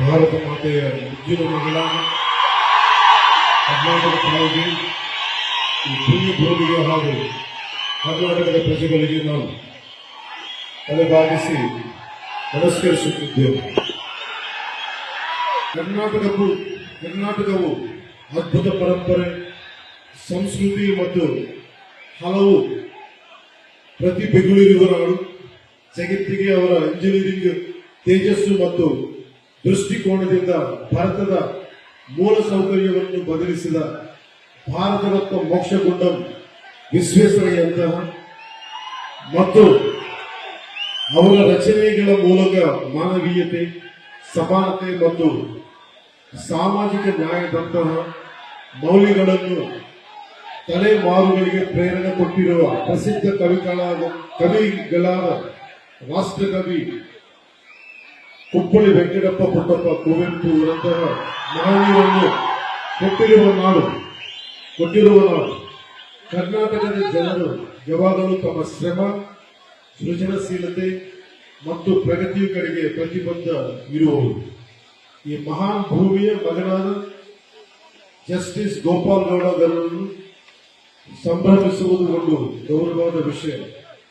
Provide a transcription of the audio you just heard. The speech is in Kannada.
ಭಾರತ ಮಾತೆಯ ಮುದ್ದಿನ ಮಗಳ ಕರ್ನಾಟಕ ತಾಯಿಗೆ ಈ ಪುಣ್ಯ ಭೂಮಿಗೆ ಹಾಗೂ ಕರ್ನಾಟಕದ ಪ್ರಜೆಗಳಿಗೆ ನಾವು ತಲೆಬಾಗಿಸಿ ನಮಸ್ಕರಿಸುತ್ತಿದ್ದೇವೆ. ಕರ್ನಾಟಕವು ಅದ್ಭುತ ಪರಂಪರೆ, ಸಂಸ್ಕೃತಿ ಮತ್ತು ಹಲವು ಪ್ರತಿಭೆಗಳಿರುವ ನಾಡು. ಜಗತ್ತಿಗೆ ಅವರ ಇಂಜಿನಿಯರಿಂಗ್ ತೇಜಸ್ಸು ಮತ್ತು ದೃಷ್ಟಿಕೋನದಿಂದ ಭಾರತದ ಮೂಲ ಸೌಕರ್ಯವನ್ನು ಬದಲಿಸಿದ ಭಾರತ ರತ್ನ ಮೋಕ್ಷಗುಂಡಂ ವಿಶ್ವೇಶ್ವರಯ್ಯಂತಹ ಮತ್ತು ಅವರ ರಚನೆಗಳ ಮೂಲಕ ಮಾನವೀಯತೆ, ಸಮಾನತೆ ಮತ್ತು ಸಾಮಾಜಿಕ ನ್ಯಾಯದಂತಹ ಮೌಲ್ಯಗಳನ್ನು ತಲೆಮಾರುಗಳಿಗೆ ಪ್ರೇರಣೆ ಕೊಟ್ಟಿರುವ ಪ್ರಸಿದ್ಧ ಕವಿಗಳಾದ ರಾಷ್ಟ್ರಕವಿ ಕುಪ್ಪಳಿ ವೆಂಕಟಪ್ಪ ಪುಟ್ಟಪ್ಪ ಕುವೆಂಪು ಅವರಂತಹ ಮಹನೀಯರನ್ನು ಕೊಟ್ಟಿರುವ ನಾಡು. ಕರ್ನಾಟಕದ ಜನರು ಯಾವಾಗಲೂ ತಮ್ಮ ಶ್ರಮ, ಸೃಜನಶೀಲತೆ ಮತ್ತು ಪ್ರಗತಿಯ ಕಡೆಗೆ ಪ್ರತಿಬದ್ಧ ಇರುವವರು. ಈ ಮಹಾನ್ ಭೂಮಿಯ ಮಗನಾದ ಜಸ್ಟಿಸ್ ಗೋಪಾಲ್ ಗೌಡ ಅವರನ್ನು ಸಂಭ್ರಮಿಸುವುದು ಒಂದು ಗೌರವವಾದ ವಿಷಯ.